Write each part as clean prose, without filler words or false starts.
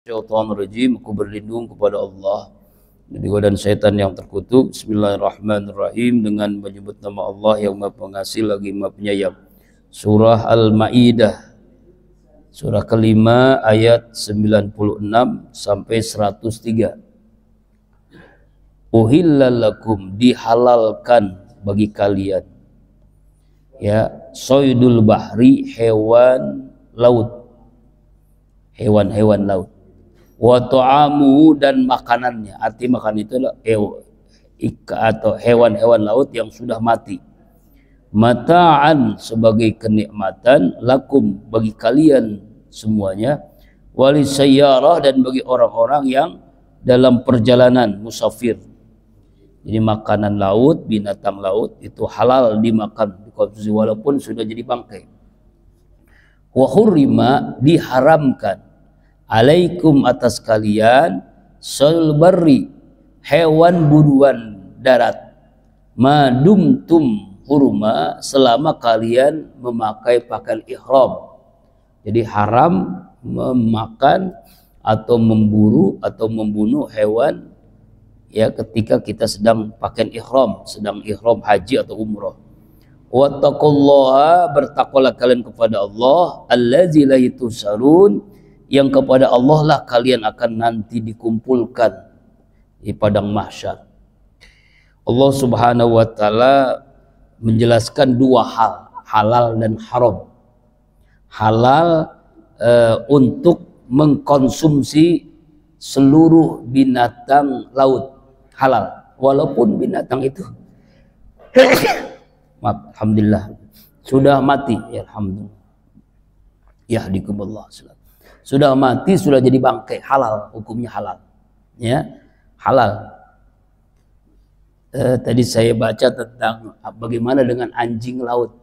Syaitanirrajim. Aku berlindung kepada Allah dari godaan setan yang terkutuk. Bismillahirrahmanirrahim. Dengan menyebut nama Allah yang Maha Pengasih lagi Maha Penyayang. Surah Al-Maidah, surah kelima ayat 96 sampai 103. Uhilla lakum, dihalalkan bagi kalian, ya, soydul bahri, hewan laut, hewan-hewan laut, wa ta'amu, dan makanannya. Arti makan itu adalah atau hewan-hewan laut yang sudah mati. Mata'an, sebagai kenikmatan, lakum, bagi kalian semuanya, walisayyarah, dan bagi orang-orang yang dalam perjalanan musafir. Jadi makanan laut, binatang laut itu halal dimakan, dikonsumsi walaupun sudah jadi bangkai. Wa hurrima, diharamkan, alaikum, atas kalian, salbarri, hewan buruan darat, madumtum hurma, selama kalian memakai pakaian ihram. Jadi haram memakan atau memburu atau membunuh hewan, ya, ketika kita sedang pakaian ihram, sedang ihram haji atau umrah. Wattaqullaha, bertakwalah kalian kepada Allah, allazi la tusarun, yang kepada Allah lah kalian akan nanti dikumpulkan di padang mahsyar. Allah Subhanahu wa taala menjelaskan dua hal, halal dan haram. Halal untuk mengkonsumsi seluruh binatang laut, halal, walaupun binatang itu alhamdulillah sudah mati, ya, alhamdulillah, yahdikumullah, sudah mati, sudah jadi bangkai, halal, hukumnya halal, ya, halal. Tadi saya baca tentang bagaimana dengan anjing laut.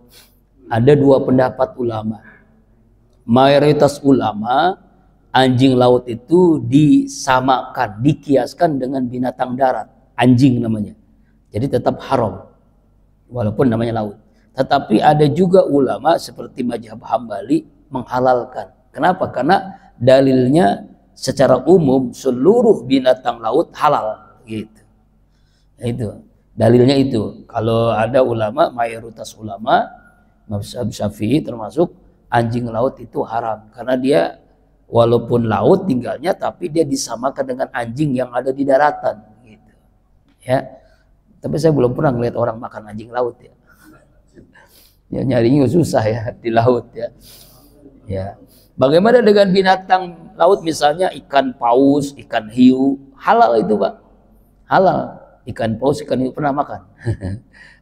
Ada dua pendapat ulama. Mayoritas ulama, anjing laut itu disamakan, dikiaskan dengan binatang darat, anjing namanya. Jadi tetap haram walaupun namanya laut. Tetapi ada juga ulama seperti mazhab Hambali menghalalkan. Kenapa? Karena dalilnya secara umum seluruh binatang laut halal, gitu. Nah, itu dalilnya itu. Kalau ada ulama, mayoritas ulama mazhab Syafi'i termasuk, anjing laut itu haram karena dia walaupun laut tinggalnya, tapi dia disamakan dengan anjing yang ada di daratan, gitu, ya. Tapi saya belum pernah ngeliat orang makan anjing laut, ya. Ya, nyarinya susah, ya, di laut, ya. Ya. Bagaimana dengan binatang laut, misalnya ikan paus, ikan hiu, halal itu, Pak, halal. Ikan paus, ikan hiu pernah makan?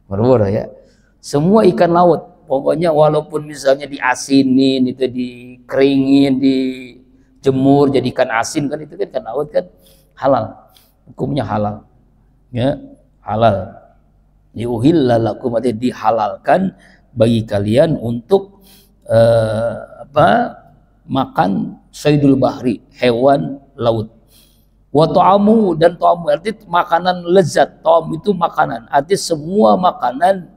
Boro-boro, ya. Semua ikan laut, pokoknya walaupun misalnya diasinin, itu dikeringin, dijemur jadi ikan asin, kan itu kan ikan laut, kan halal, hukumnya halal, ya, halal. Yuhilla lakum, artinya dihalalkan bagi kalian untuk makan saydul bahri, hewan laut. Wa ta'amu, dan ta'amu arti makanan lezat. Ta'am itu makanan, arti semua makanan,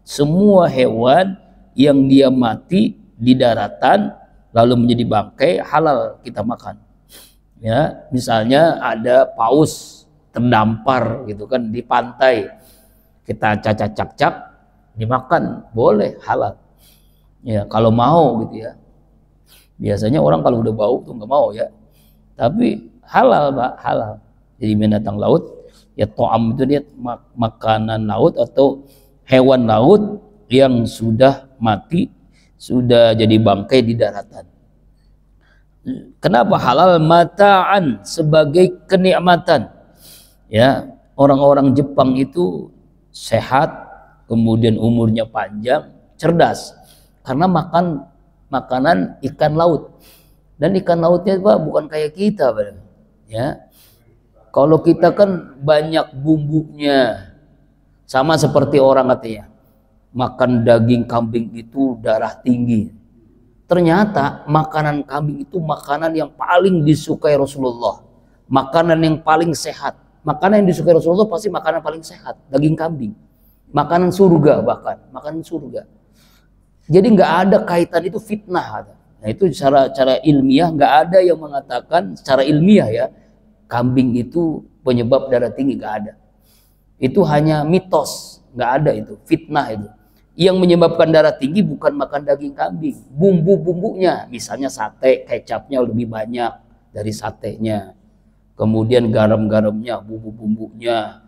semua hewan yang dia mati di daratan lalu menjadi bangkai, halal kita makan. Ya, misalnya ada paus terdampar gitu kan di pantai, kita cacak-cacak dimakan, boleh, halal. Ya, kalau mau, gitu, ya. Biasanya orang kalau udah bau tuh nggak mau, ya. Tapi halal, Pak, halal. Jadi binatang laut, ya, to'am itu dia makanan laut atau hewan laut yang sudah mati, sudah jadi bangkai di daratan. Kenapa halal? Mata'an, sebagai kenikmatan. Ya, orang-orang Jepang itu sehat, kemudian umurnya panjang, cerdas, karena makan makanan ikan laut. Dan ikan lautnya, Pak, bukan kayak kita, Pak. Ya, kalau kita kan banyak bumbunya, sama seperti orang katanya makan daging kambing itu darah tinggi. Ternyata makanan kambing itu makanan yang paling disukai Rasulullah, makanan yang paling sehat. Makanan yang disukai Rasulullah pasti makanan paling sehat, daging kambing, makanan surga, bahkan makanan surga. Jadi nggak ada kaitan itu fitnah. Nah itu cara ilmiah, nggak ada yang mengatakan secara ilmiah ya kambing itu penyebab darah tinggi, nggak ada. Itu hanya mitos, nggak ada, itu fitnah itu. Yang menyebabkan darah tinggi bukan makan daging kambing, bumbu-bumbunya, misalnya sate, kecapnya lebih banyak dari satenya, kemudian garam-garamnya, bumbu-bumbunya,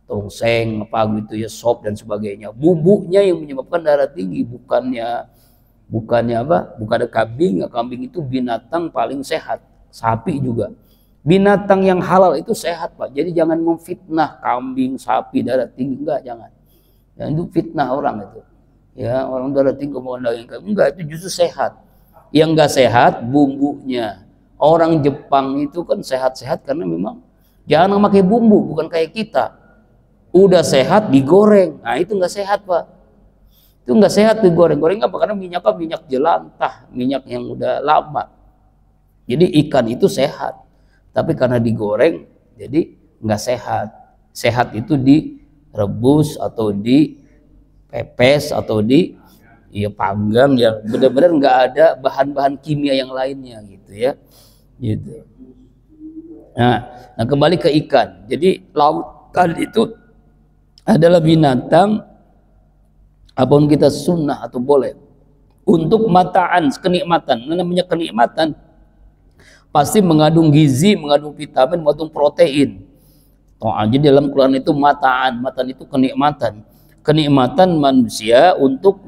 tongseng apa gitu ya, sop dan sebagainya, bumbunya yang menyebabkan darah tinggi, bukannya apa? Bukan ada kambing. Kambing itu binatang paling sehat, sapi juga. Binatang yang halal itu sehat, Pak. Jadi jangan memfitnah kambing, sapi darah tinggi, enggak, jangan. Ya, itu fitnah orang itu. Ya, orang darah tinggi mau daging kambing, enggak, itu justru sehat. Yang enggak sehat bumbunya. Orang Jepang itu kan sehat-sehat karena memang jangan pakai bumbu, bukan kayak kita. Udah sehat digoreng. Nah, itu enggak sehat, Pak. Itu nggak sehat digoreng-goreng, apa? Karena minyaknya minyak jelantah, minyak yang udah lama. Jadi ikan itu sehat, tapi karena digoreng jadi nggak sehat. Sehat itu direbus atau dipepes atau panggang, yang benar-benar nggak ada bahan-bahan kimia yang lainnya gitu ya, gitu. Nah kembali ke ikan. Jadi lautan itu adalah binatang, apapun kita sunnah atau boleh untuk mataan, kenikmatan. Namanya kenikmatan pasti mengandung gizi, mengandung vitamin, mengandung protein. Jadi dalam Quran itu mataan itu kenikmatan, kenikmatan manusia untuk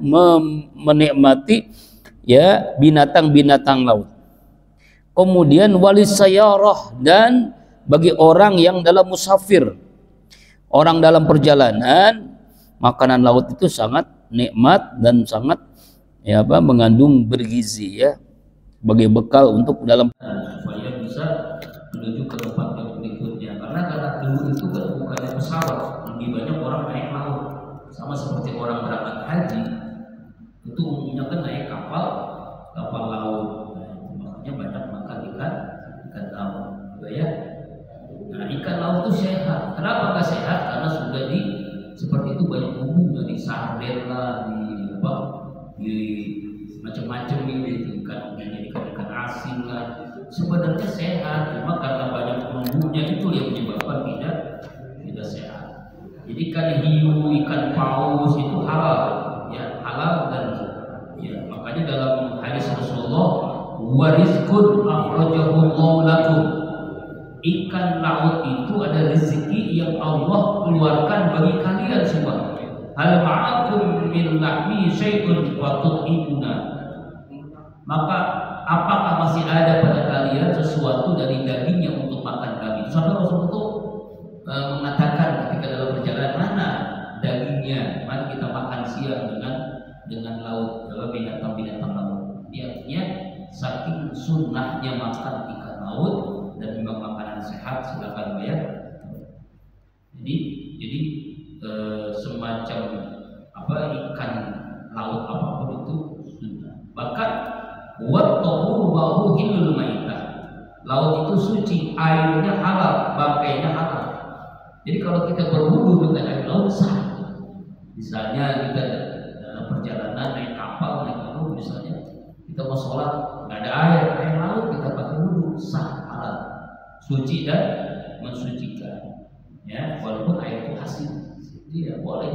menikmati ya binatang-binatang laut. Kemudian walis sayarah, dan bagi orang yang dalam musafir, orang dalam perjalanan, makanan laut itu sangat nikmat dan sangat mengandung bergizi ya, sebagai bekal untuk dalam supaya bisa menuju ke tempat yang berikutnya. Karena dulu itu kan bukannya pesawat, lebih banyak orang naik laut, sama seperti orang berangkat haji itu umumnya kan naik kapal laut. Nah, makanya banyak makan ikan laut gitu ya. Nah, ikan laut itu sehat. Kenapa nggak sehat? Karena sudah seperti itu banyak bumbunya, di sarden lah, di macam-macam ini, ikan asin lah. Sebenarnya sehat, cuma karena banyak bumbunya itu yang menyebabkan tidak sehat. Jadi ikan hiu, ikan paus itu halal, ya halal, dan ya makanya dalam hadis Rasulullah, warizqun akhrajahu lakum. Ikan laut itu ada rezeki yang Allah keluarkan bagi kalian semua. Hal ma'akum min lahmi syai'un wa tut'imuna. Maka apakah masih ada pada kalian sesuatu dari dagingnya untuk makan kami? Sampai Rasulullah itu mengatakan ketika dalam perjalanan, mana dagingnya, mari kita makan siang dengan laut, dalam binatang-binatang laut. Artinya saking sunnahnya makan ikan laut, dan memang makanan sehat, silakan ya. Jadi semacam ikan laut apapun itu sunnah. Bahkan wat-tahuru ma'hu hilul maitah. Laut itu suci, airnya halal, bangkainya halal. Jadi kalau kita berwudu dengan air laut sah. Misalnya kita dalam perjalanan naik kapal, naik laut, misalnya kita mau sholat nggak ada air laut, kita pakai wudu, sah, halal, suci dan mensucikan. Ya, walaupun air itu asin, dia boleh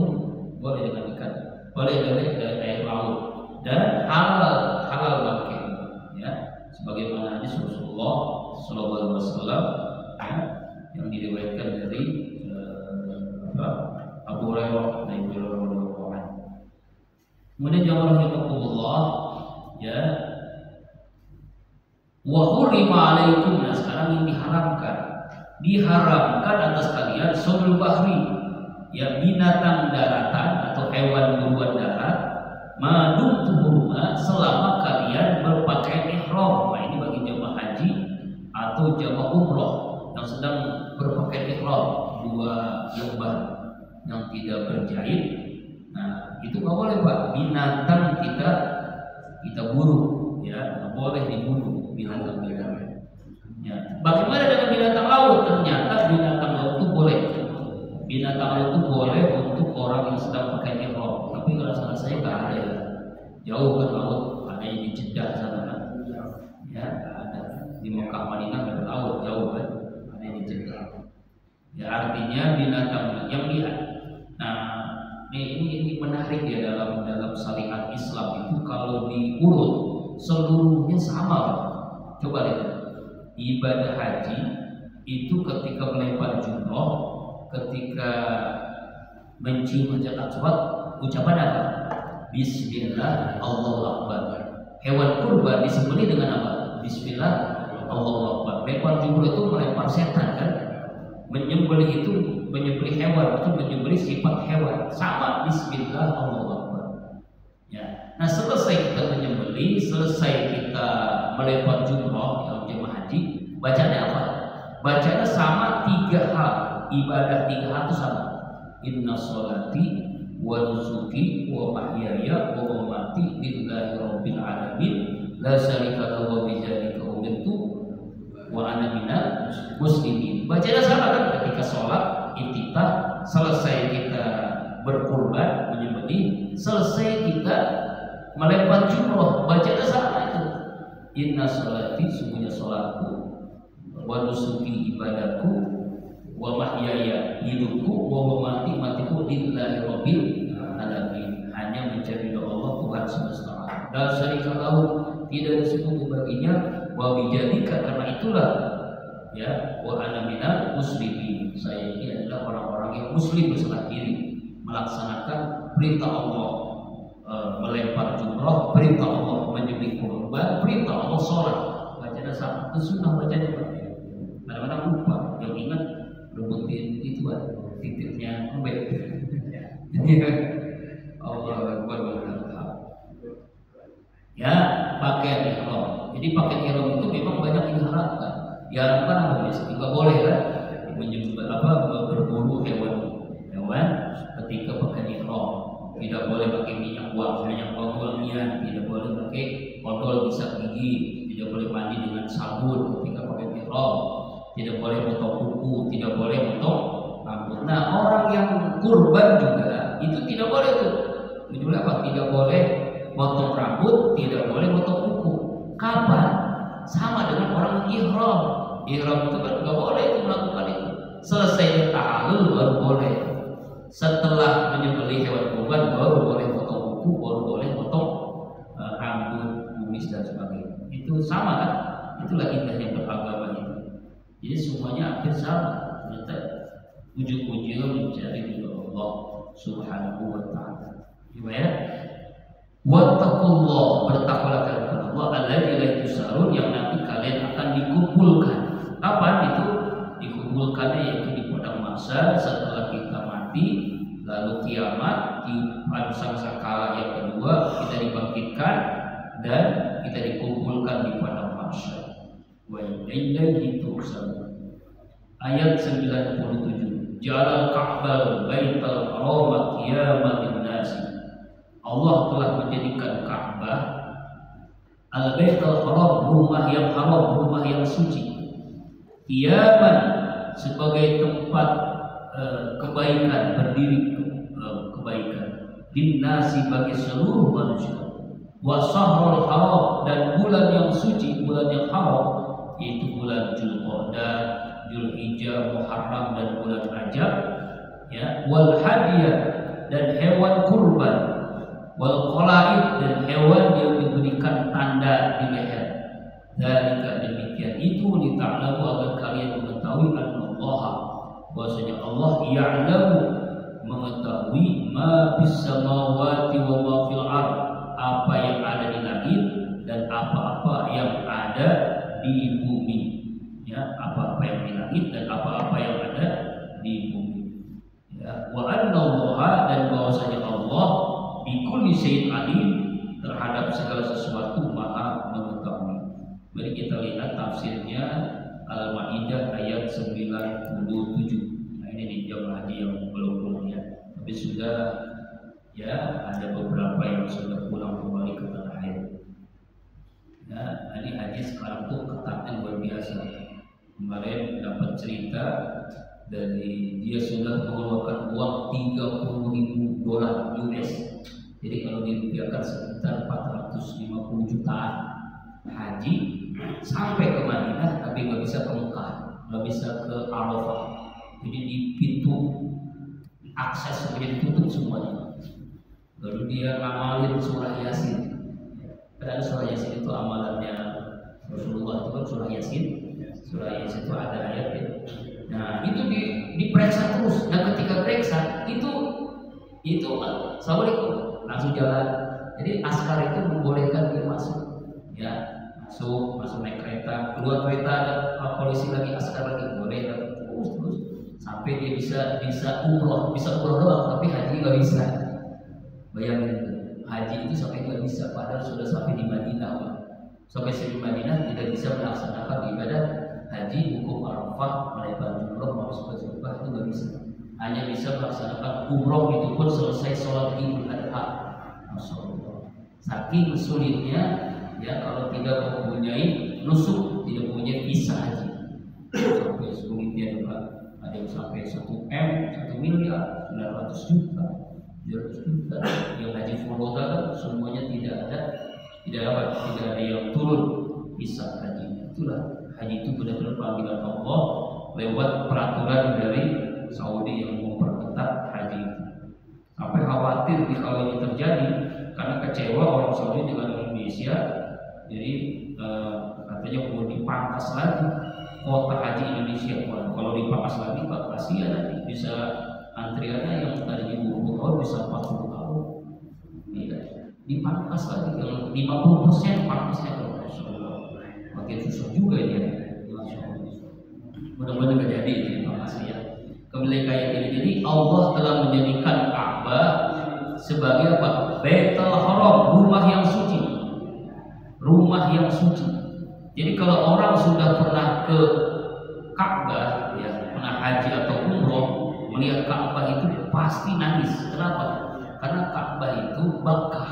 dengan ikan, boleh dari air laut, dan halal bangkai. Ya, sebagaimana hadis Rasulullah SAW yang diriwayatkan dari Abu Hurairah dan radhiyallahu anhu. Kemudian jamaah rahimakumullah, ya, wa hurima alaikum. Nah, sekarang ini diharamkan atas kalian sulul bahri, ya binatang daratan atau hewan buruan darat, madum tuhuma, selama kalian berpakaian ihram. Nah, ini bagi jamaah haji atau jamaah umroh yang sedang berpakaian ihram, dua lembar yang tidak berjahit. Nah, itu nggak boleh, Pak. Binatang kita buru, ya, nggak boleh dibunuh binatang-binatang. Ya. Bagaimana dengan binatang laut? Ternyata binatang laut itu boleh. Binatang laut itu boleh untuk orang yang sedang pakai ihram. Tapi kalau salah saya nggak ada ya. Jauh ke laut, ada yang di Jeddah sana. Ya, artinya binatang yang lihat. Nah, ini menarik ya, dalam syariat Islam itu kalau diurut seluruhnya sama. Coba lihat, ibadah haji itu ketika melempar jumroh, ketika mencium hajar aswad, ucapan apa? Bismillah, Allahu Akbar. Hewan kurban disembelih dengan apa? Bismillah, Allahu Akbar. Lempar jumroh itu melempar setan kan? Menyembelih itu menyembelih hewan, itu menyembelih sifat hewan. Sama, Bismillah, Allahu Akbar. Ya. Nah, selesai kita menyembelih, selesai kita melempar jumroh yang jemaah haji, bacanya apa? Bacanya sama 3 hal. Ibadah 3 hal itu sama. Inna sholati wa nusuki wa mahyaya wa mamati lillahi rabbil alamin la syarika lahu wa bidzalika umirtu wa ana minal muslimin. Bacanya sama kan, ketika sholat iftitah, selesai kita berkurban menyembelih, selesai kita melempar jumroh, bacanya sama itu. Inna sholati, sungguhnya sholatku, wa nusuki ibadahku, wa mahyaya hidupku, wa mamati matiku lillahi rabbil alamin, hanya mencari Allah Tuhan semesta alam. La syarika lahu, tidak disebut baginya, wa bidzalika, karena itulah ya, wa ana minal muslimin, saya ini adalah orang-orang yang muslim berserah diri melaksanakan perintah Allah, melempar jumroh, perintah Allah menyembelih kurban, perintah Allah sholat. Bacanya sama, itu sunnah bacanya. Kadang-kadang lupa, yang ingat rebutin itu titiknya kembali. Allah Akbar. Ya, pakaian ihram. Jadi pakaian ihram itu memang banyak diharapkan. Diharapkan apa biasa? Tidak boleh kan menyembelih berburu hewan ketika pakaian ihram. Tidak boleh pakai minyak wangian, tidak boleh pakai odol bisa gigi, tidak boleh mandi dengan sabun ketika pakaian ihram, tidak boleh potong kuku, tidak boleh potong rambut. Nah, orang yang kurban juga itu tidak boleh tuh. Menjual apa? Tidak boleh potong rambut, tidak boleh potong kuku. Kapan? Sama dengan orang ihram. Ihram itu kan nggak boleh itu melakukan itu. Selesai ta'allul baru boleh. Setelah menyembelih hewan kurban baru boleh potong kuku, baru boleh potong rambut, kumis dan sebagainya. Itu sama kan? Itulah indahnya beragama itu. Jadi semuanya hampir sama. Ternyata ujung-ujungnya mencari ridho Allah Subhanahu wa taala. Gimana? Wattaqullah, bertakwalah kepada Allah alladzi la tusarun, yang nanti kalian akan dikumpulkan. Kapan itu dikumpulkannya? Yaitu di padang mahsyar setelah kita mati, lalu kiamat di sangkala yang kedua kita dibangkitkan dan kita dikumpulkan di padang mahsyar. Wa ilaihi tuhsarun. Ayat 97. Jalal Ka'bal baital haram qiyamal nasi. Allah telah menjadikan Ka'bah al-baitul haram, rumah yang haram, rumah yang suci, qiyaman, sebagai tempat kebaikan, berdiri kebaikan, linnasi, bagi seluruh manusia, wa syahrul haram, dan bulan yang suci, bulan yang haram, yaitu bulan Dzulqa'dah, Dzulhijjah, Muharram, dan bulan Rajab, ya, wal hadiyah, dan hewan kurban, wal qalaid, dan hewan yang diberikan tanda di leher. Dzalika, demikian itu, lita'lamu, agar kalian mengetahui Allah, bahwasanya Allah ya'lamu, mengetahui, ma bis samawati wa ma fil ard, apa yang ada di langit dan apa-apa yang ada di bumi, ya, apa-apa yang di langit dan apa-apa yang ada di bumi, ya. Wa anna Allah, dan bahwasanya Allah bikulli syai'in alim, terhadap segala sesuatu maha mengetahui. Mari kita lihat tafsirnya Al-Maidah ayat 97. Nah, ini di jamaah haji yang belum ya, tapi sudah, ya, ada beberapa yang sudah pulang kembali ke tanah air. Ya, ini haji sekarang tuh ketatnya luar biasa. Kemarin dapat cerita dari dia sudah mengeluarkan uang $30.000 US. Jadi kalau dirupiahkan sekitar 450 jutaan, haji sampai ke Madinah tapi nggak bisa ke Mekah, nggak bisa ke Arafah. Jadi di pintu akses semuanya ditutup semuanya. Lalu dia ngamalin surah Yasin. Karena surah Yasin itu amalannya Rasulullah, itu kan surah Yasin. Surah Yasin itu ada ayatnya. Nah itu diperiksa terus. Dan ketika periksa itu assalamualaikum langsung jalan. Jadi askar itu membolehkan dia masuk, ya masuk naik kereta, keluar kereta ada polisi lagi, askar lagi, boleh lagi terus sampai dia bisa umroh doang, tapi haji nggak bisa. Bayangin itu, haji itu sampai nggak bisa, padahal sudah sampai di Madinah. Sampai di Madinah tidak bisa melaksanakan ibadah haji, hukum Arafah, melempar jumroh, mau sembah itu nggak bisa. Hanya bisa melaksanakan umroh, itu pun selesai sholat Idul Adha. Masya Allah. Saking sulitnya, ya kalau tidak mempunyai nusuk, tidak punya visa haji, sampai sulitnya juga. Ada yang sampai 1 miliar, 900 juta, 200 juta. Yang haji furoda kan semuanya tidak ada yang turun visa haji. Itulah haji itu benar-benar panggilan Allah lewat peraturan dari Saudi yang memperketat haji itu. Sampai khawatir kalau ini terjadi, karena kecewa orang Saudi dengan Indonesia. Jadi katanya mau dipangkas lagi kuota haji Indonesia. Kalau dipangkas lagi, kasihan nanti bisa antriannya yang tadinya 20 tahun bisa 40 tahun. Tidak, dipangkas lagi yang 50% pangkasnya. Makin susah juga ya. Mudah-mudahan nggak jadi ini pangkasnya. Kembali kayak ini. Jadi Allah telah menjadikan Ka'bah sebagai apa? Baitul Haram, rumah yang suci. Rumah yang suci. Jadi kalau orang sudah pernah ke Ka'bah, ya, pernah haji atau umroh, melihat Ka'bah itu pasti nangis. Kenapa? Karena Ka'bah itu Bakkah.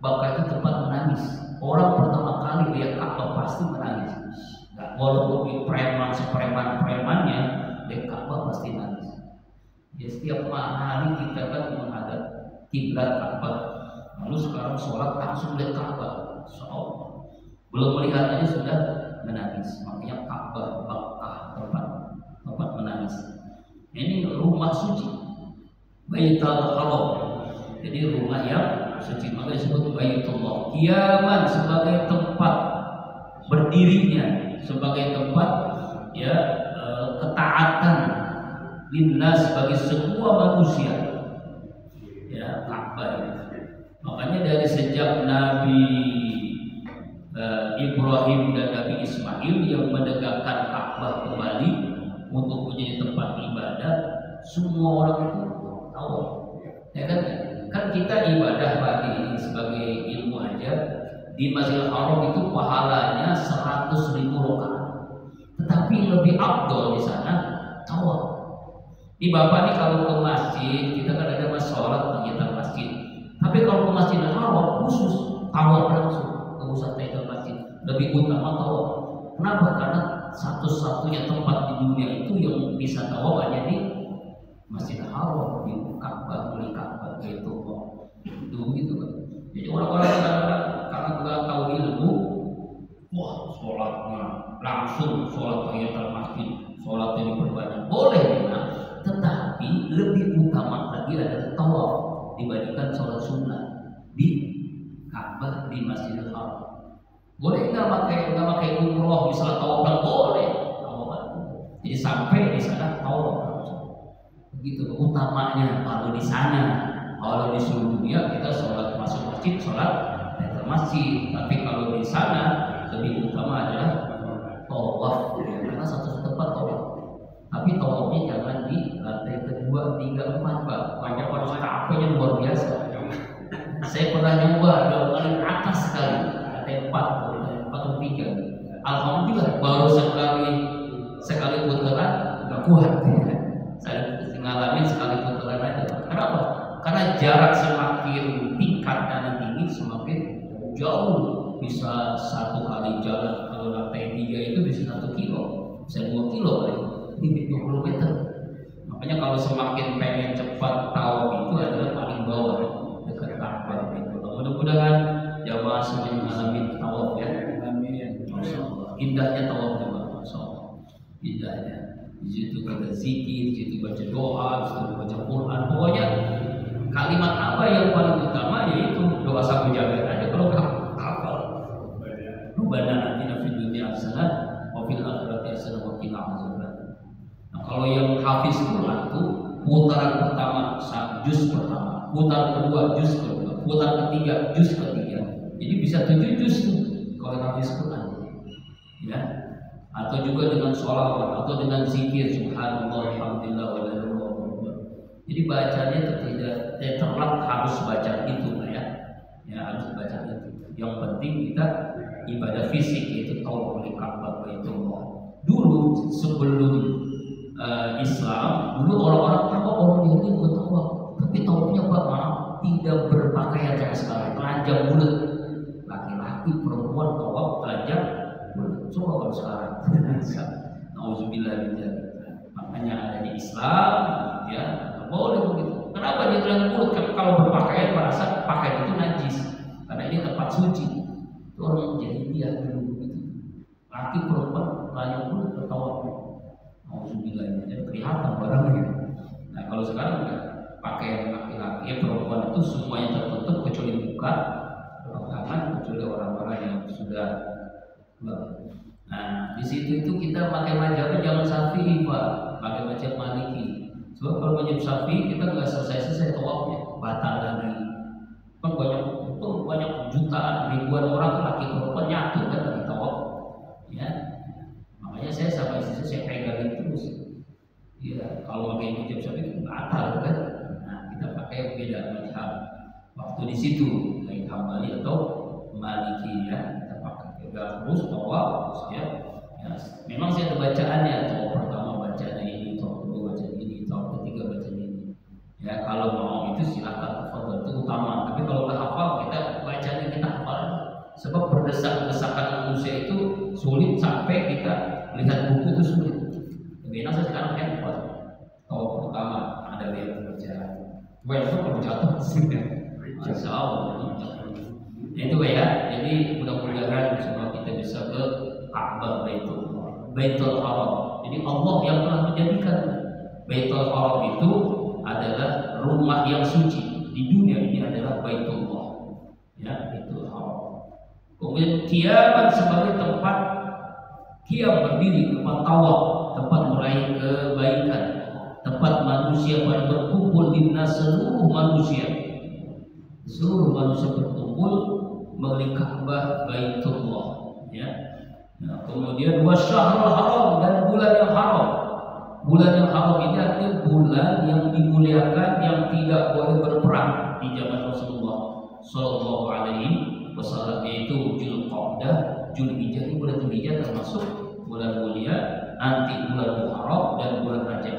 Bakkah itu tempat menangis. Orang pertama kali lihat Ka'bah pasti menangis. Nah, walaupun premannya, lihat Ka'bah pasti nangis. Ya, setiap hari kita kan menghadap kiblat Ka'bah. Lalu sekarang sholat langsung lihat Ka'bah. Belum melihat aja sudah menangis. Makanya Ka'bah Bakkah, tempat menangis. Ini rumah suci, Baitul Haram. Jadi rumah yang suci, maka disebut Baitullah. Qiyaman sebagai tempat berdirinya, sebagai tempat ya ketaatan linnas bagi semua manusia. Ya, Ka'bah ini. Makanya dari sejak Nabi Ibrahim dan Nabi Ismail yang menegakkan Ka'bah kembali untuk menjadi tempat ibadah, semua orang itu tahu. Ya kan kita ibadah pagi ini sebagai ilmu aja di Masjidil Haram itu pahalanya 100.000 rakaat. Tetapi lebih afdol di sana tawaf. Di Bapak nih kalau ke masjid, kita kan ada sholat tahiyatul masjid. Tapi kalau ke Masjidil Haram khusus tawaf langsung, nggak usah tahiyatul masjid. Lebih utama tawaf. Kenapa? Karena satu-satunya tempat di dunia itu yang bisa tawaf hanya di Masjidil Haram, di Ka'bah, di Ka'bah gitu. Itu gitu kan. Jadi orang-orang karena nggak tahu ilmu, wah sholatnya langsung sholat tahiyatul masjid, sholatnya diperbanyak, boleh ya. Tetapi lebih utama lagi adalah tawaf dibandingkan sholat sunnah di Ka'bah, di Masjidil Haram. Boleh nggak pakai umroh misalnya tawaf? Boleh tawaf. Jadi sampai di sana tawaf. Begitu utamanya kalau di sana. Kalau di seluruh dunia kita sholat masuk masjid, sholat di masjid. Tapi kalau di sana lebih utama adalah tawaf, karena satu tempat tawaf. Tapi tawafnya jangan di lantai kedua, 3, 4, Pak. Banyak orang capeknya luar biasa. Saya pernah nyoba 2 kali ke atas sekali, lantai 4 atau 3. Alhamdulillah baru sekali putaran nggak kuat. Saya ngalamin sekali putaran aja. Kenapa? Karena jarak semakin tingkat tinggi semakin jauh. Bisa 1 kali jalan kalau lantai 3 itu bisa 1 kilo, bisa 2 kilo kali, 20 meter. Makanya kalau semakin pengen cepat tawaf itu adalah paling bawah dekat Ka'bah itu. Mudah-mudahan jamaah semuanya mengalami tawaf ya. Amin. Indahnya tawaf juga, indahnya. di situ kita zikir, di situ baca doa, di situ baca Quran. Pokoknya kalimat apa yang paling utama yaitu doa sapu jagat aja kalau kamu hafal. Rabbana atina fid dunya hasanah wa fil akhirati hasanah wa qina adzabannar. Nah, kalau yang hafiz Quran tuh putaran pertama juz pertama, putaran kedua juz kedua, putaran ketiga juz ketiga. Jadi bisa 7 juz tuh kalau hafiz Quran. Ya. Atau juga dengan sholawat atau dengan zikir subhanallah alhamdulillah wa la ilaha illallah. Jadi bacanya tidak terlak harus baca itu ya. Ya harus baca itu. Yang penting kita ibadah fisik yaitu tawaf di Ka'bah Baitullah. Dulu sebelum Islam, dulu orang-orang tahu orang Yahudi bukan tawaf, tapi tawafnya apa? Tidak berpakaian sama sekali, telanjang bulat. Laki-laki perempuan tawaf telanjang bulat. Coba kalau sekarang, nauzubillah min dzalik. Makanya adanya Islam, ya boleh begitu. Kenapa dia telanjang bulat? Karena kalau berpakaian merasa pakaian itu najis, karena ini tempat suci. Itu orang jahiliyah dulu begitu. Laki perempuan telanjang bulat bertawaf. Nauzubillah min dzalik, kelihatan barangnya. Nah kalau sekarang enggak, pakaian laki-laki perempuan itu semuanya tertutup kecuali muka, tangan, kecuali orang-orang yang sudah. Nah di situ itu kita pakai mazhabnya jangan Syafi'i Pak, pakai mazhab Maliki. Sebab kalau mazhab Syafi'i kita nggak selesai tawafnya, batal lagi. Kan banyak jutaan ribuan orang laki perempuan nyatu kan lagi tawaf, ya. Makanya saya sama istri saya pegangin terus. Ya kalau pakai mazhab Syafi'i batal kan. Nah kita pakai beda mazhab. Waktu di situ baik Hambali atau Maliki ya. Terus tawaf ya. Ya, memang saya ada bacaannya, tawaf pertama bacaan ini, tawaf kedua bacaan ini, tawaf ketiga bacaan ini. Ya kalau mau itu silakan tafadhol, itu utama. Tapi kalau nggak hafal kita bacanya kita hafal. Sebab berdesak-desakan manusia itu sulit sampai kita lihat buku itu sulit. Lebih enak sekarang handphone. Tawaf pertama ada yang bacaan. Wah itu kalau jatuh sudah. Masya Allah. Itu ya. Jadi mudah-mudahan semua kita bisa ke Ka'bah Baitul Haram. Jadi Allah yang telah menjadikan Baitul Haram itu adalah rumah yang suci di dunia ini adalah Baitullah. Ya, Baitul Haram. Kemudian kiamat sebagai tempat kiam berdiri, tempat tawaf, tempat meraih kebaikan, tempat manusia pada berkumpul di seluruh manusia. Seluruh manusia berkumpul mengenai Ka'bah Baitullah ya. Nah, kemudian wasyahrul haram dan bulan yang haram. Bulan yang haram ini artinya bulan yang dimuliakan yang tidak boleh berperang di zaman Rasulullah sallallahu alaihi wasallam, yaitu Dzulqa'dah, Dzulhijjah. Ini bulan Dzulhijjah termasuk bulan mulia, nanti bulan Muharram dan bulan Rajab.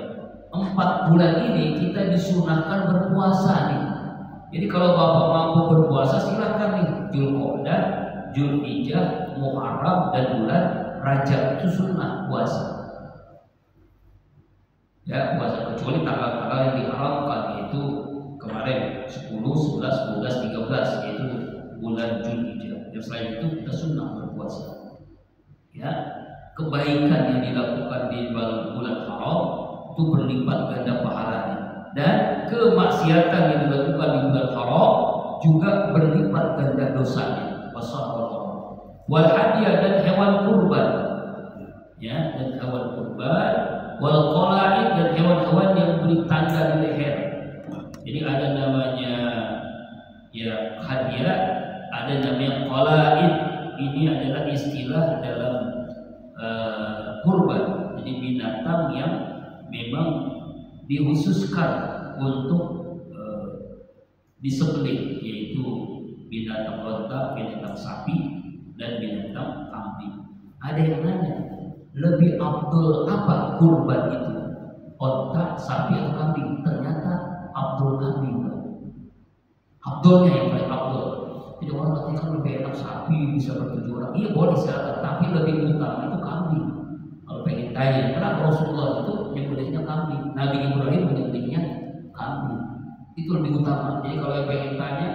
4 bulan ini kita disunahkan berpuasa nih. Jadi kalau Bapak mampu berpuasa silakan nih, Dzulqa'dah, Dzulhijjah, Muharram dan bulan Rajab itu sunnah puasa. Ya puasa kecuali tanggal-tanggal yang diharamkan, yaitu kemarin 10, 11, 12, 13 yaitu bulan Dzulhijjah. Yang selain itu kita sunnah berpuasa. Ya kebaikan yang dilakukan di bulan haram itu berlipat ganda pahalanya. Dan kemaksiatan yang dilakukan di bulan haram juga berlipat ganda dosanya. Wal hadiah dan hewan kurban, ya dan hewan kurban, wal qala'id dan hewan-hewan yang beri tanda di leher. Jadi ada namanya ya hadiah, ada namanya qala'id. Ini adalah istilah dalam kurban. Jadi binatang yang memang dikhususkan untuk disembelih, yaitu binatang onta, binatang sapi dan binatang kambing. Ada yang nanya, lebih afdol apa kurban itu? Onta, sapi atau kambing? Ternyata afdol kambing. Afdolnya yang paling afdol. Jadi orang katanya kan lebih enak sapi bisa bertujuh orang. Iya boleh silakan, tapi lebih utama itu kambing. Kalau pengen tanya, kenapa Rasulullah itu menyembelihnya kambing? Nabi Ibrahim menyembelihnya kambing. Itu lebih utama. Jadi kalau yang pengen tanya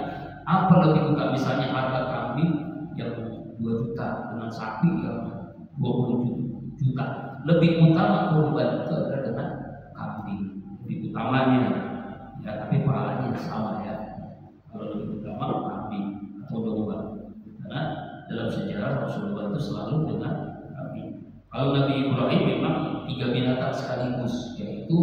apa lebih utama, misalnya harga kambing yang 2 juta dengan sapi yang 20 juta, lebih utama kurban itu adalah dengan kambing, lebih utamanya ya, tapi pahalanya sama ya. Kalau lebih utama kambing atau domba, karena dalam sejarah Rasulullah itu selalu dengan kambing. Kalau Nabi Ibrahim memang 3 binatang sekaligus, yaitu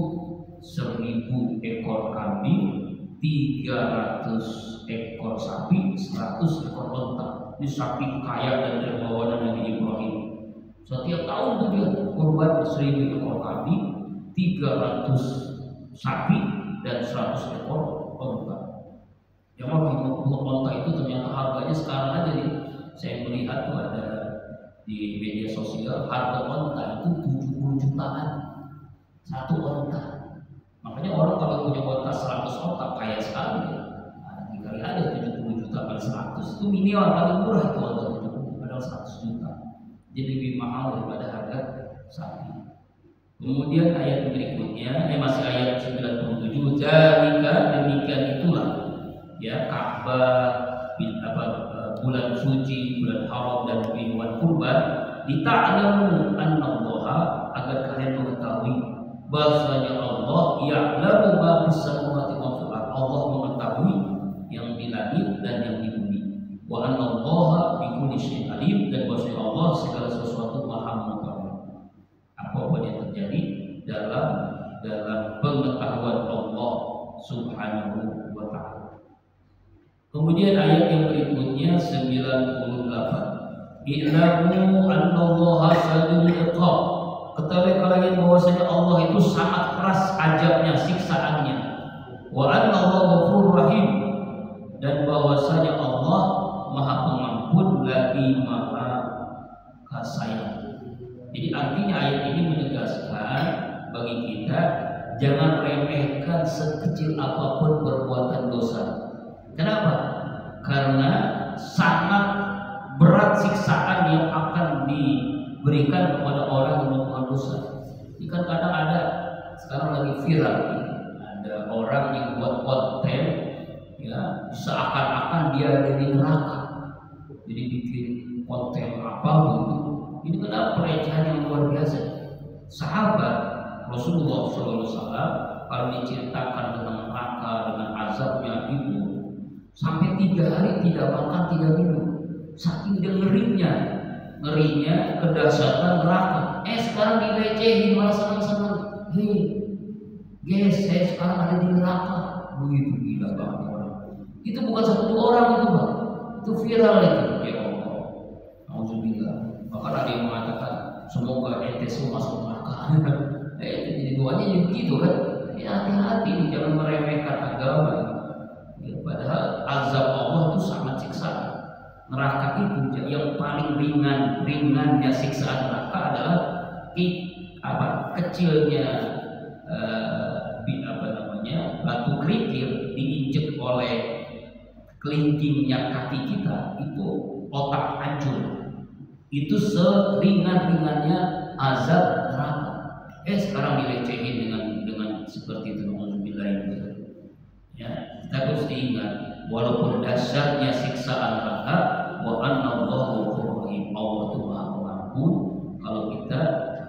1000 ekor kambing, 300 ekor sapi, 100 ekor unta. Ini sapi kaya dan dermawan Nabi Ibrahim. Setiap tahun itu dia kurban 1000 ekor kambing, 300 sapi dan 100 ekor unta. Yang unta itu ternyata harganya sekarang aja nih, saya melihat tuh ada di media sosial, harga unta itu 70 jutaan satu unta. Makanya orang kalau punya unta 100 unta kaya sekali ya. Nah, dikali ada 70 juta kali 100 itu minimal paling murah itu unta 70, padahal 100 juta. Jadi lebih mahal daripada harga sapi. Kemudian ayat berikutnya, masih ayat 97, zalika, demikian itulah ya Ka'bah, bulan suci, bulan haram dan hewan kurban, dita'lamu annallaha, agar kalian mengetahui bahwasanya Allah ya'lamu ma fis samawati wa fil ardh, Allah mengetahui yang di langit dan yang di bumi. Wa annallaha bikulli syai'in alim, dan bahwasanya Allah segala sesuatu Maha mengetahui. Apa yang terjadi dalam pengetahuan Allah Subhanahu wa ta'ala. Kemudian ayat yang berikutnya 98. I'lamu annallaha syadidul iqab. Ketahui kalian bahwasanya Allah itu sangat keras azabnya, siksaannya. Wa annallaha ghafurur rahim, dan bahwasanya Allah Maha Pengampun lagi Maha Kasayang. Jadi artinya ayat ini menegaskan bagi kita jangan remehkan sekecil apapun perbuatan dosa. Kenapa? Karena sangat berat siksaan yang akan diberikan kepada orang yang melakukan dosa. Ini kan kadang ada, sekarang lagi viral ya, ada orang yang buat konten ya seakan-akan dia ada di neraka, jadi bikin konten apa gitu. Ini kan pelecehan yang luar biasa. Sahabat Rasulullah SAW kalau diceritakan tentang neraka dengan azabnya itu, sampai 3 hari tidak makan, tidak minum, saking dia ngerinya kedahsyatan neraka. Sekarang dilecehin malah senang-senang. Guys, saya sekarang ada di neraka. Begitu gila banget orang. Itu bukan 1 orang itu, Bang. Itu viral itu. Ya Allah. Alhamdulillah. Bahkan ada yang mengatakan semoga ente semua masuk neraka. Itu jadi doanya jadi begitu kan. Ya hati-hati nih, jangan meremehkan agama. Ya, padahal azab Allah itu sangat siksaan. Neraka itu yang paling ringannya siksaan neraka adalah kecilnya batu kerikil diinjek oleh kelingkingnya kaki kita, itu otak hancur. Itu seringan-ringannya azab neraka. Sekarang dilecehin dengan seperti itu, alhamdulillah. Ya, kita harus diingat walaupun dahsyatnya siksaan neraka, wa anallahu ghafurur rahim, Allah itu Maha Pengampun. Kalau kita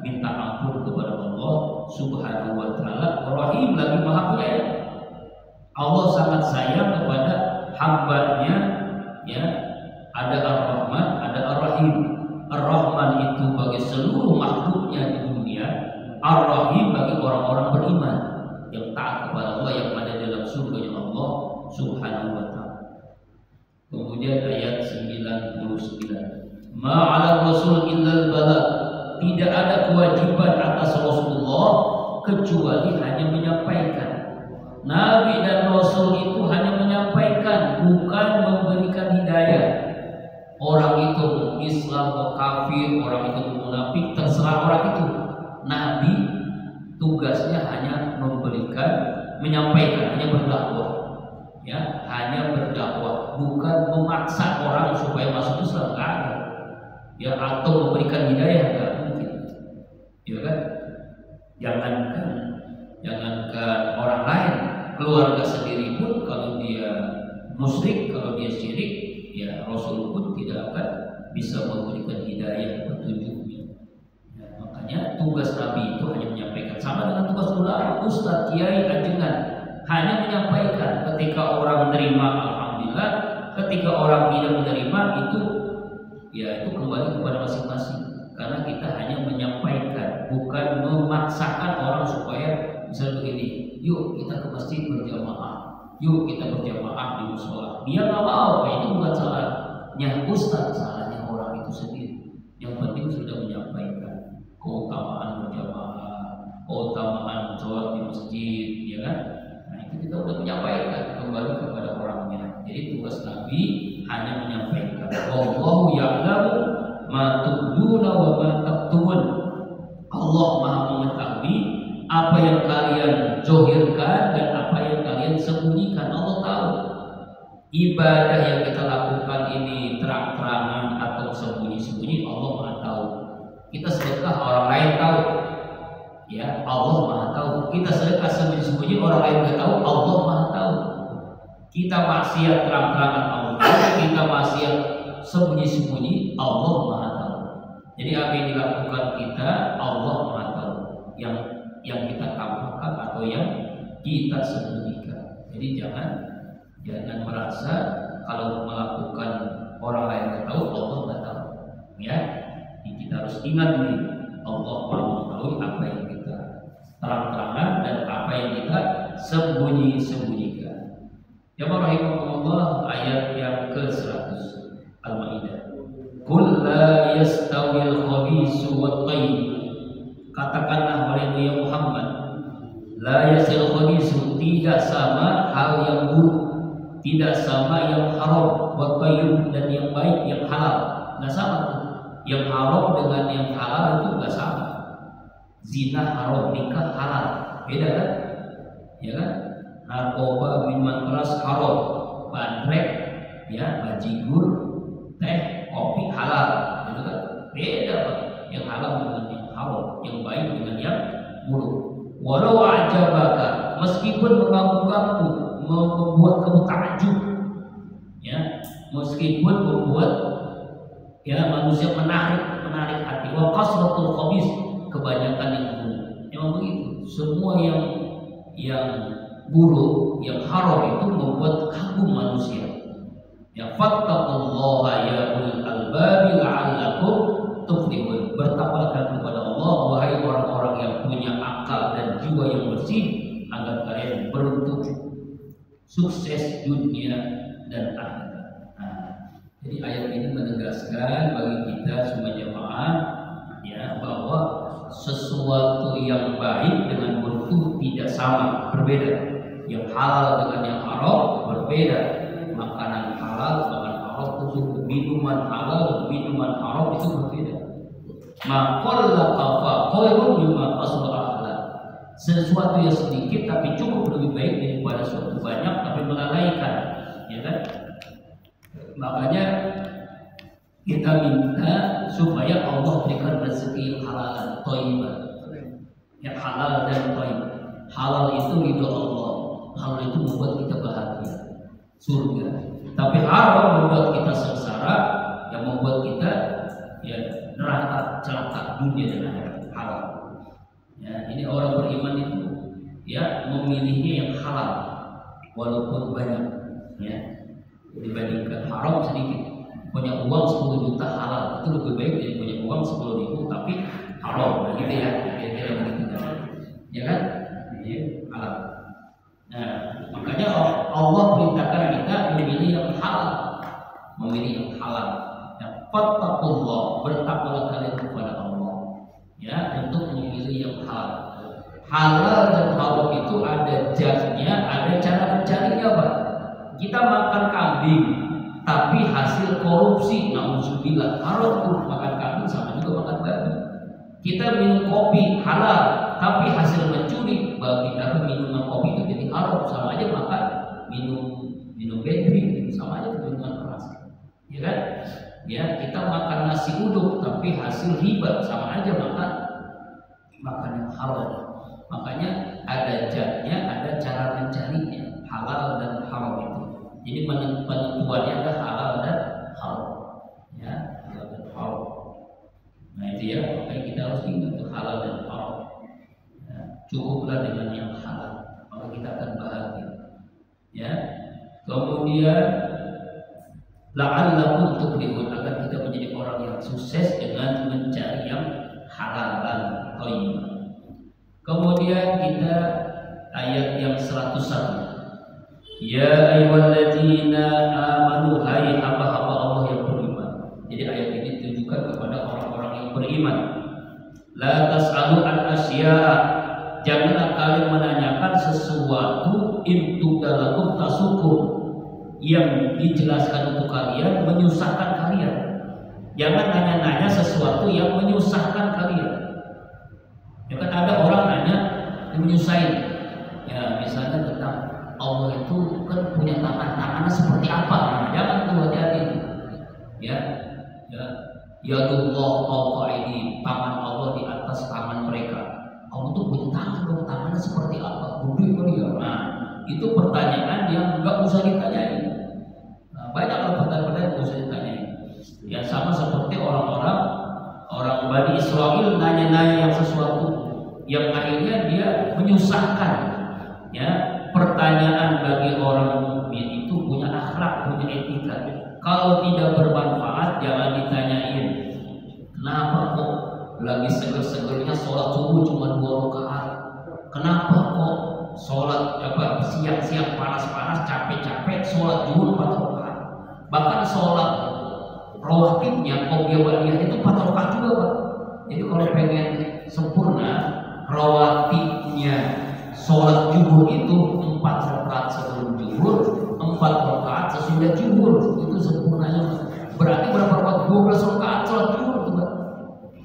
minta ampun kepada Allah Subhanahu wa taala, Rahim lagi Maha Penyayang. Allah sangat sayang kepada hambanya ya. Ada Ar-Rahman, ada Ar-Rahim. Ar-Rahman itu bagi seluruh makhluknya di dunia, Ar-Rahim bagi orang-orang beriman yang taat kepada Allah, yang ada dalam surga Allah Subhanahu wa taala. Kemudian ayat 99. Ma'ala rasul illal balagh. Tidak ada kewajiban atas Rasulullah kecuali hanya menyampaikan. Nabi dan Rasul itu hanya menyampaikan, bukan memberikan hidayah. Orang itu Islam atau kafir, orang itu munafik, terserah orang itu. Nabi tugasnya hanya menyampaikan, hanya berdakwah. Ya, hanya berdakwah, bukan memaksa orang supaya masuk Islam, ya, atau memberikan hidayah, enggak mungkin. Ya kan? Jangankan orang lain, keluarga sendiri pun kalau dia musyrik, kalau dia syirik, ya Rasul pun tidak akan bisa memberikan hidayah petunjuknya. Ya, makanya bahwasanya tugas Nabi itu hanya menyampaikan, sama dengan tugas ulama, ustadz, kiai, ajengan, hanya menyampaikan. Ketika orang menerima, alhamdulillah. Ketika orang tidak menerima, itu kembali kepada masing-masing. Karena kita hanya menyampaikan, bukan memaksakan orang supaya bisa begini. Yuk kita ke masjid berjamaah, yuk kita berjamaah di musola. Dia nggak mau, ini bukan salahnya ustadz, salahnya orang itu sendiri. Yang penting sudah menyampaikan keutamaan berjamaah, keutamaan sholat di masjid, ya kan? Nah itu kita sudah menyampaikan, kembali kepada orangnya. Jadi tugas Nabi hanya menyampaikan. Wallahu ya'lamu ma tubduna wa ma taktumun. Allah Maha mengetahui apa yang kalian zohirkan dan apa yang kalian sembunyikan. Allah tahu. Ibadah yang kita lakukan ini terang-terangan atau sembunyi-sembunyi, Allah Maha tahu. Kita sedekah, orang lain tahu. Ya, Allah Maha tahu. Kita sedekah sembunyi-sembunyi, orang lain nggak tahu, Allah Maha tahu. Kita maksiat terang-terangan, Allah tahu. Kita maksiat sembunyi-sembunyi, Allah Maha tahu. Jadi apa yang dilakukan kita, Allah Maha tahu. Yang kita tampakkan atau yang kita sembunyikan. Jadi jangan merasa kalau melakukan orang lain nggak tahu, Allah nggak tahu. Ya, jadi kita harus ingat ini, Allah Maha mengetahui apa yang kita terang-terangan dan apa yang kita sembunyi-sembunyikan. Jamaah rahimakumullah, ayat yang ke-100 Al-Maidah. Qul la yastawil khabisu wat thayyib. Katakanlah oleh Muhammad, la yastawil khabisu, tidak sama hal yang buruk, tidak sama yang haram, wat thayyib, dan yang baik, yang halal. Enggak sama tuh. Yang haram dengan yang halal itu enggak sama. Zina haram, nikah halal. Beda kan? Ya kan? Narkoba, minuman keras haram, bandrek, ya, bajigur, teh, kopi halal, gitu kan? Beda Pak. Yang halal dengan yang haram, yang baik dengan yang buruk. Walau a'jabaka, meskipun mengganggu-ganggu, membuat kamu takjub, ya, meskipun membuat manusia menarik hati. Wa kasratul khabis, kebanyakan yang buruk. Memang begitu. Semua yang buruk, yang haram itu membuat kagum manusia. Ya, fattaqullaha ya ulul albab la'allakum tuflihun. Bertakwalah kepada Allah wahai orang-orang yang punya akal dan jiwa yang bersih, agar kalian beruntung, sukses dunia dan akhirat. Nah, jadi ayat ini menegaskan bagi kita semua jamaah, ya, bahwa sesuatu yang baik dengan buruk itu tidak sama, berbeda. Yang halal dengan yang haram berbeda. Makanan halal, makanan haram itu, minuman halal, minuman haram itu berbeda. Maqalla qafa khairun mimma qasara. Sesuatu yang sedikit tapi cukup lebih baik daripada sesuatu banyak tapi melalaikan, ya kan? Makanya kita minta supaya Allah berikan rezeki yang halal dan thayyiban. Yang halal dan thayyib. Halal itu ridho Allah. Halal itu membuat kita bahagia, surga. Tapi haram membuat kita sengsara, yang membuat kita neraka, celaka dunia dan akhirat. Halal. Ya, ini orang beriman itu memilihnya yang halal walaupun banyak, ya, dibandingkan haram sedikit. Punya uang 10 juta halal itu lebih baik dari punya uang 10.000 tapi haram. Nah, gitu ya, kira-kira begitu kan? Ya kan? Ini halal. Nah, makanya Allah perintahkan kita memilih yang halal, memilih yang halal. Yang fattaqullah, bertakwalah kalian kepada Allah, ya, untuk memilih yang halal. Halal dan haram itu ada jatnya, ada cara mencarinya, Pak. Kita makan kambing tapi hasil korupsi, nauzubillah, haram tuh makan kambing sama juga makan babi. Kita minum kopi halal tapi hasil mencuri, bagi kita minuman kopi itu jadi haram, sama aja makan minum bensin, sama aja minuman keras, ya kan? Ya, kita makan nasi uduk tapi hasil riba, sama aja makan yang haram. Makanya ada jatnya, ada cara mencarinya, halal dan haram itu. Jadi penentuannya ada halal dan haram, ya, halal dan haram. Nah itu ya, makanya kita harus ingat tuh halal cukuplah dengan yang halal, maka kita akan bahagia. Ya. Kemudian la'allakum tuflihun, agar kita menjadi orang yang sukses dengan mencari yang halal dan thayyib. Kemudian kita ayat yang 101. Ya ayyuhalladzina amanu, hai hamba-hamba Allah yang beriman. Jadi ayat ini ditujukan kepada orang-orang yang beriman. La tas'alu an asya'a, janganlah kalian menanyakan sesuatu in tubdalakum tasukum, yang dijelaskan untuk kalian menyusahkan kalian. Jangan nanya-nanya sesuatu yang menyusahkan kalian. Ya kan ada orang nanya yang menyusahin. Ya misalnya tentang Allah itu kan punya tangannya seperti apa? Nah, jangan tuh hati-hati. Ya, ya Allah fawqa aydihim, tangan Allah di atas tangan mereka. Allah tuh punya tangan dong, tangannya seperti apa? Gede kali ya. Nah, itu pertanyaan yang nggak usah ditanyain. Nah, banyak pertanyaan-pertanyaan yang usah ditanyain. Ya sama seperti orang Bani Israel nanya-nanya yang sesuatu yang akhirnya dia menyusahkan. Ya, pertanyaan bagi orang mukmin itu punya akhlak, punya etika. Kalau tidak bermanfaat jangan ditanyain. Kenapa kok lagi seger-segernya sholat subuh cuma 2 rakaat? Kenapa kok sholat siang-siang panas-panas capek-capek sholat zuhur 4 rakaat? Bahkan sholat rawatibnya qobliyah itu 4 rakaat juga, Pak. Jadi kalau pengen sempurna rawatibnya sholat zuhur itu 4 rakaat sebelum zuhur, 4 rakaat sesudah zuhur, itu sempurnanya. Berarti berapa rakaat? 12 rakaat sholat zuhur itu, Pak.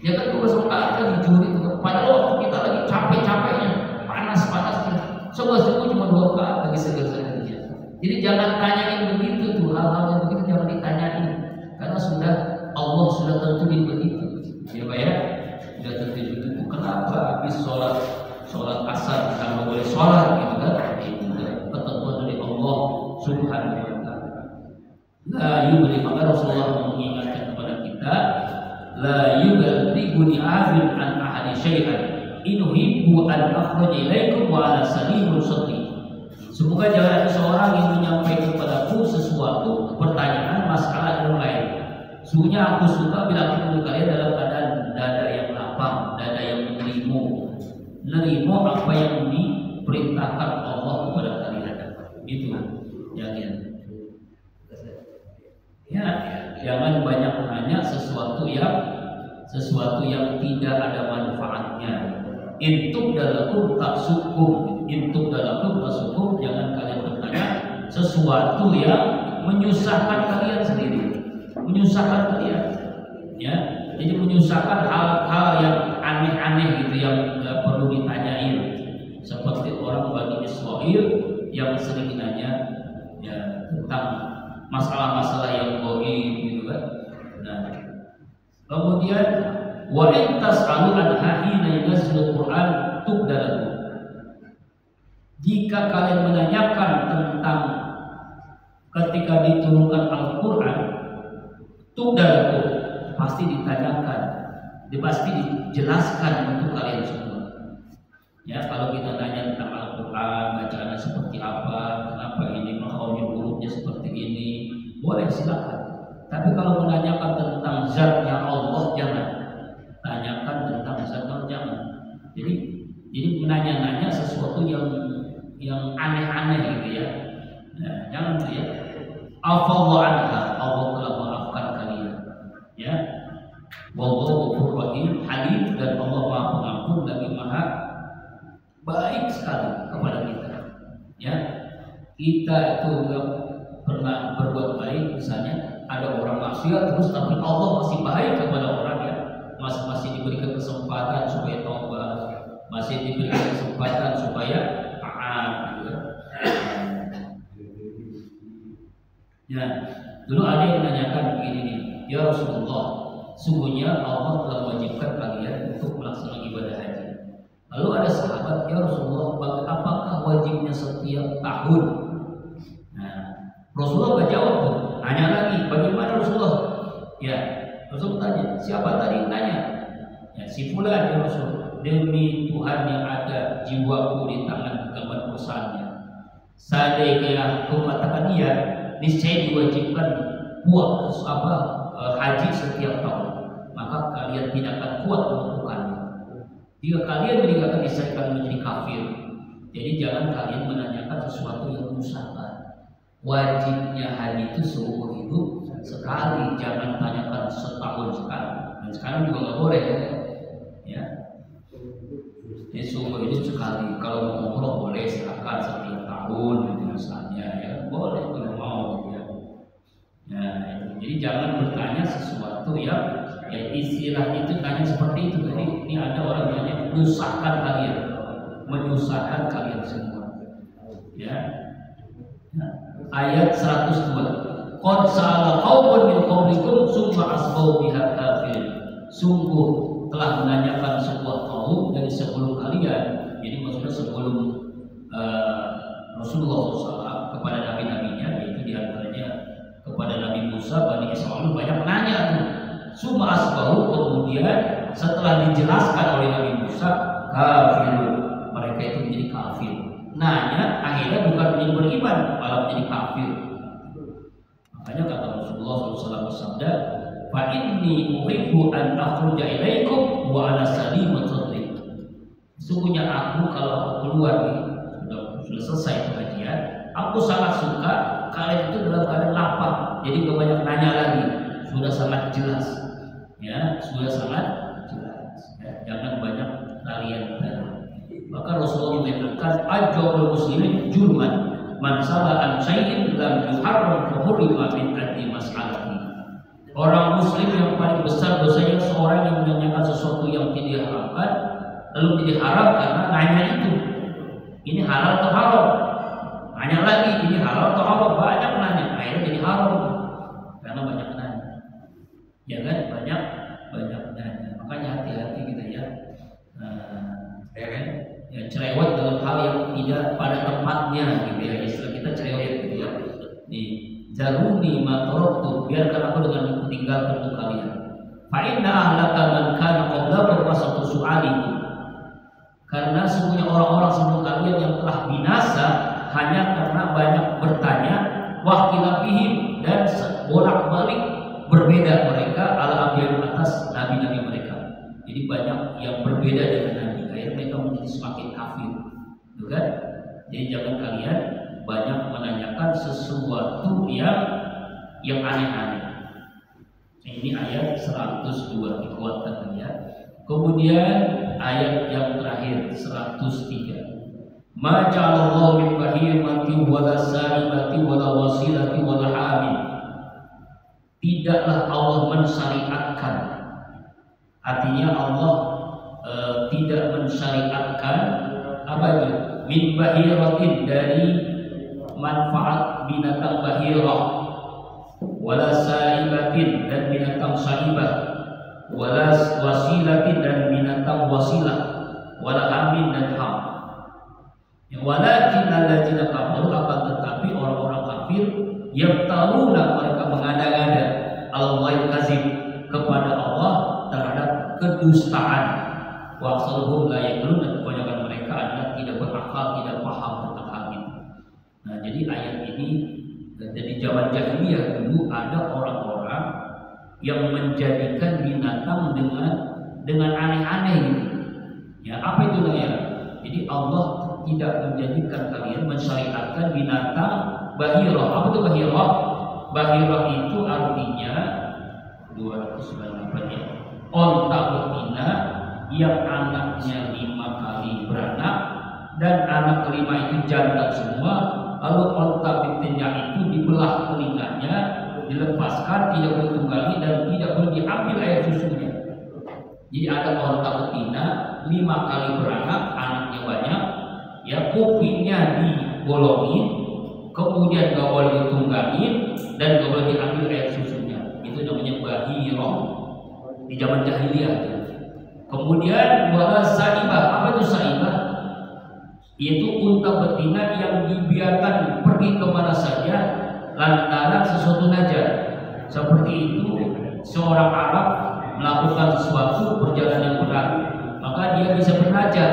Ya kan 12 rakaat kan di zuhur itu. Padahal waktu kita lagi capek-capeknya, panas-panasnya, sholat zuhur cuma 2 rakaat lagi seger-segernya. Jadi jangan tanyain begitu tuh, hal-hal yang begitu jangan ditanyain, karena Allah sudah tentuin begitu. Ya Pak ya, sudah tentuin begitu. Kenapa habis sholat asar kita nggak boleh sholat gitu kan? Itu ketentuan dari Allah Subhanahu wa Ta'ala. La yubli, maka Rasulullah mengingatkan kepada kita, la yuballighuni ahadun an ahadi syai'an in uhibbu an akhruja ilaikum wa ana salimul sadri. Semoga jangan ada seorang yang menyampaikan kepadaku sesuatu pertanyaan masalah yang lain. Sesungguhnya aku suka bila ketemu kalian dalam keadaan dada yang lapang, dada yang menerima apa yang diperintahkan Allah kepada kalian. Itu yakin. Ya, jangan banyak nanya sesuatu yang tidak ada manfaatnya. Intuk dalakum taksukum, jangan kalian bertanya sesuatu yang menyusahkan kalian sendiri, menyusahkan kalian. Ya, jadi menyusahkan hal-hal yang aneh-aneh gitu yang nggak perlu ditanyain, seperti orang Bani Israel yang sering nanya ya tentang masalah-masalah yang goib gitu kan. Nah, kemudian wa in tas'alu anha hina yunazzilu Qur'an tubdalakum, jika kalian menanyakan tentang ketika diturunkan Al-Qur'an, tubdalakum, pasti ditanyakan, pasti dijelaskan untuk kalian semua. Ya, kalau kita tanya tentang Al-Quran, bacaannya seperti apa, kenapa ini makhrajul hurufnya seperti ini, boleh silakan. Tapi kalau menanyakan tentang zatnya Allah, jangan. Tanyakan tentang zatnya, jangan. Jadi menanya-nanya sesuatu yang aneh-aneh gitu ya. Nah, jangan tuh ya. Afallahu anha, Allah telah maafkan kalian. Ya. Wallahu ghafurur rahim halim, dan Allah Maha Pengampun lagi Maha baik sekali kepada kita. Ya, kita itu nggak pernah berbuat baik, misalnya ada orang maksiat terus tapi Allah masih baik kepada orang ya, masih diberikan kesempatan supaya taubat, masih diberikan kesempatan supaya taat gitu. Ya, dulu ada yang menanyakan begini nih, ya Rasulullah, sungguhnya Allah telah mewajibkan kalian untuk melaksanakan ibadah haji. Lalu ada sahabat, ya Rasulullah, apakah wajibnya setiap tahun? Nah, Rasulullah gak jawab tuh, nanya lagi, bagaimana Rasulullah? Ya, Rasul tanya, siapa tadi yang tanya? Ya, si fulan ya Rasul. Demi Tuhan yang ada jiwaku di tangan genggaman perusahaannya. Seandainya aku katakan iya, niscaya diwajibkan haji setiap tahun, maka kalian tidak akan kuat melakukannya. Jika kalian meninggalkan niscaya akan menjadi kafir. Jadi jangan kalian menanyakan sesuatu yang mustahil. Wajibnya haji itu seumur hidup sekali, jangan tanyakan setahun sekali. Dan sekarang juga nggak boleh ya. Jadi seumur hidup sekali. Kalau mau umroh boleh silakan setiap tahun gitu misalnya ya, boleh kalau mau gitu ya. Nah, jadi jangan bertanya sesuatu yang istilahnya itu tanya seperti itu. Jadi ini ada orang yang menyusahkan kalian semua. Ya. Nah, ayat 102. Qad sa'ala qaumun min qablikum tsumma asbau biha kafir. Sungguh telah menanyakan sebuah kaum dari sebelum kalian. Jadi maksudnya sebelum Rasulullah SAW kepada nabi-nabinya, yaitu diantaranya kepada Nabi Musa, Bani Israil banyak menanya tuh. Tsumma asbau, kemudian setelah dijelaskan oleh Nabi Musa, kafir, mereka itu menjadi kafir. Nanya akhirnya bukan menjadi beriman, malah menjadi kafir. Makanya kata Rasulullah SAW bersabda, fa inni uhibbu an akhruja ilaikum wa ana salimut sadri. Sesungguhnya aku kalau aku keluar nih, sudah selesai pengajian, aku sangat suka kalian itu dalam keadaan lapang, jadi gak banyak nanya lagi, sudah sangat jelas, ya, sudah sangat jelas. Ya, jangan banyak kalian tanya. Maka Rasulullah mengatakan ajrul muslimin jurman man sala an syai'in lam yuharram fa hurima min addi mas'alati. Orang muslim yang paling besar dosanya seorang yang menanyakan sesuatu yang tidak diharamkan lalu menjadi haram karena nanya itu. Ini halal atau haram? Nanya lagi, ini halal atau haram? Banyak nanya, akhirnya jadi haram karena banyak nanya. Ya kan? Banyak nanya. Makanya hati-hati kita ya. Ya, cerewet dalam hal yang tidak pada tempatnya gitu ya, istilah kita cerewet gitu ya. Di zaruni ma taraktu, biarkan aku dengan meninggalkan untuk kalian. Fa inna ahlaka man kana qablakum wasatu su'alikum. Karena sesungguhnya orang-orang sebelum kalian yang telah binasa hanya karena banyak bertanya, wahtilafihim, dan bolak-balik berbeda mereka ala ambil atas nabi-nabi mereka. Jadi banyak yang berbeda dengan nabi, akhirnya mereka menjadi semakin kafir, gitu kan? Jadi jangan kalian banyak menanyakan sesuatu yang aneh-aneh. Ini ayat 102 dikuatkan ya. Kemudian ayat yang terakhir 103. Ma ja'alallahu min bahimati wala sa'ibati wala wasilati wala hamil. Tidaklah Allah mensyariatkan. Artinya Allah tidak mensyariatkan apa itu? Min bahiratin, dari manfaat binatang bahirah, wala sa'ibatin, dan binatang sa'ibah, wala wasilatin, dan binatang wasilah, wala amin, dan ham. Walakin alladzina kafaru, akan tetapi orang-orang kafir, yaftaruna, mereka mengada-ngada, al-ghaib kazib, kepada Allah terhadap kedustaan. Wa aktsaruhum la yaqilun, dan kebanyakan mereka adalah tidak berakal, tidak paham tentang hal ini. Nah, jadi ayat ini dari zaman jahiliyah dulu ada orang-orang yang menjadikan binatang dengan aneh-aneh gitu. Ya, apa itu ya? Jadi Allah tidak menjadikan kalian mensyariatkan binatang bahirah. Apa itu bahirah? Bahirah itu artinya 298 ya. Onta betina yang anaknya 5 kali beranak dan anak kelima itu janda semua, lalu onta betina itu dibelah telinganya, dilepaskan, tidak boleh tunggangi dan tidak boleh diambil air susunya. Jadi ada onta betina 5 kali beranak, anaknya banyak, ya, kupingnya dibolongin, kemudian gak boleh ditunggangin dan gak boleh diambil air susunya. Itu namanya bahirah di zaman jahiliyah. Kemudian wala saibah. Apa itu saibah? Yaitu unta betina yang dibiarkan pergi kemana saja lantaran sesuatu najat. Seperti itu, seorang Arab melakukan sesuatu perjalanan yang berat, maka dia bisa bernajat.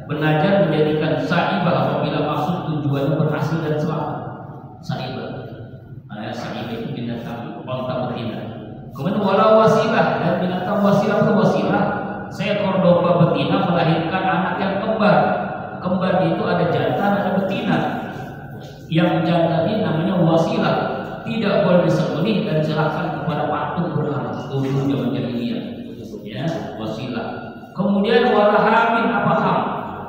Belajar menjadikan saibah apabila maksud tujuannya berhasil dan selamat. Saibah. Saibah itu binatang onta betina. Kemudian wala wasilah, dan binatang wasilah itu wasilah. Seekor domba betina melahirkan anak yang kembar. Kembar itu ada jantan, ada betina. Yang jantan ini namanya wasilah. Tidak boleh disembelih dan serahkan kepada patung berhala. Dulu zaman jahiliyah. Ya, wasilah. Kemudian wala hamin apa ham?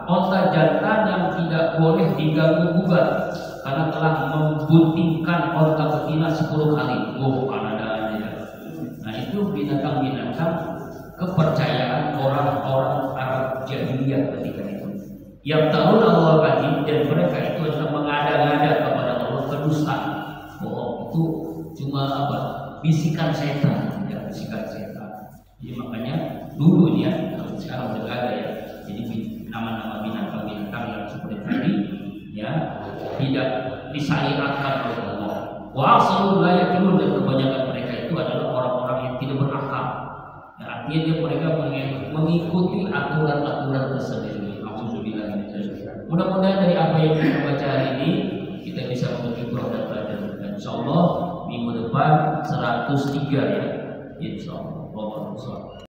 Onta jantan yang tidak boleh diganggu gugat karena telah membuntingkan onta betina 10 kali. Oh, ada. Nah, itu binatang-binatang kepercayaan orang-orang Arab jahiliyah ketika itu. Yang tahu Allah kadim, dan mereka itu adalah mengada-ngada kepada Allah, berdusta. Bohong itu cuma apa? Bisikan setan, ya, bisikan setan. Jadi makanya dulu ya, sekarang sudah ada ya. Jadi nama-nama binatang-binatang yang seperti tadi ya tidak disyariatkan oleh Allah. Wa asalul la yaqilun, dan kebanyakan mereka itu adalah orang-orang yang tidak berakal. Ya, artinya dia mereka mengikuti aturan-aturan tersendiri. Alhamdulillah. Mudah-mudahan dari apa yang kita baca hari ini kita bisa menghibur dan belajar. Dan insyaallah minggu depan 103 ya. Insyaallah.